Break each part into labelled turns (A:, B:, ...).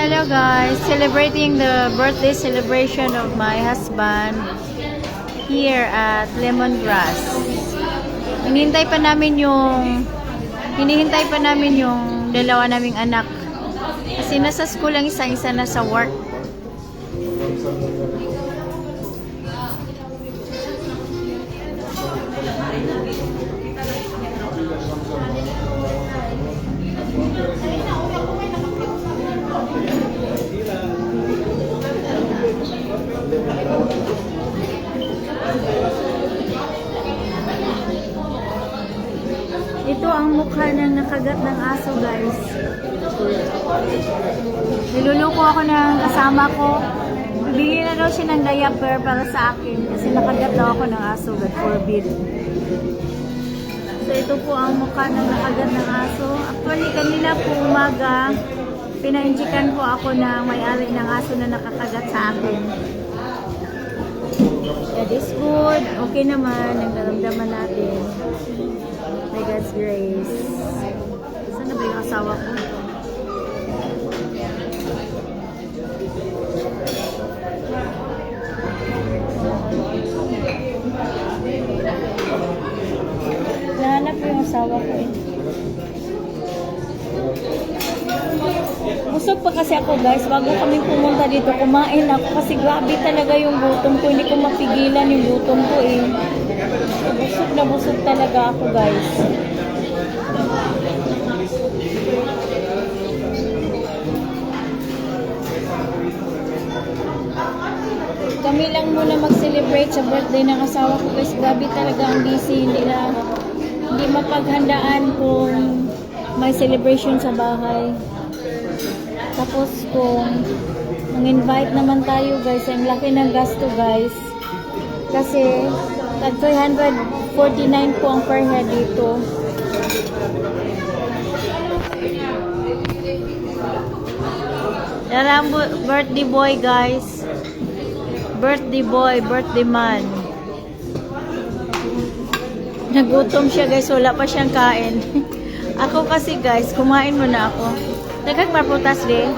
A: Hello guys, celebrating the birthday celebration of my husband here at Lemongrass. Hinihintay pa namin yung dalawa naming anak. Kasi nasa school ang isa na sa work. Ito ang mukha ng nakagat ng aso, guys. Niluluko ako ng kasama ko. Bibili na daw siya ng diaper para sa akin kasi nakagat daw ako ng aso, God forbid. So ito po ang mukha ng nakagat ng aso. Actually, kanina po umaga, pinainjikan po ako ng may-ari ng aso na nakakagat sa akin. God is good. Okay naman ang naramdaman natin. By God's grace. Saan na ba yung asawa ko? Nahanap ko yung asawa ko eh. Busog pa kasi ako guys, bago kami pumunta dito, kumain ako kasi grabe talaga yung gutom ko, hindi ko mapigilan yung gutom ko eh. Busog talaga ako guys. Kami lang muna mag-celebrate sa birthday ng asawa ko guys, grabe talaga ang busy, hindi mapaghandaan kung may celebration sa bahay. Tapos kung mang-invite naman tayo guys, ang laki ng gasto guys. Kasi tag 349 po ang per head dito. Yan ang birthday boy guys. Birthday boy, birthday man. Nagutom siya guys, wala pa siyang kain. Ako kasi guys, kumain muna ako. Nagkagmaputas din.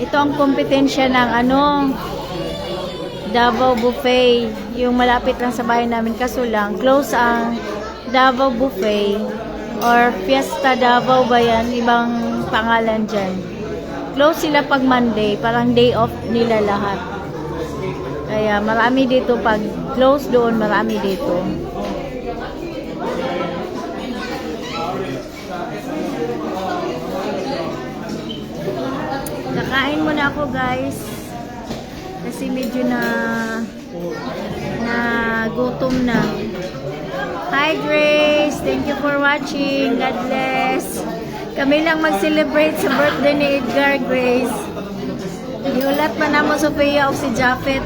A: Ito ang kompetensya ng Davao Buffet. Yung malapit lang sa bahay namin. Kaso lang, close ang Davao Buffet. Or Fiesta Davao ba yan? Ibang pangalan dyan. Close sila pag Monday. Parang day off nila lahat. Kaya marami dito. Pag close doon, marami dito. Kakain muna ako guys kasi medyo na gutom na. Hi Grace, thank you for watching. God bless. Kami lang mag-celebrate sa birthday ni Edgar, Grace. Iulat pa na mo Sophia o si Japet.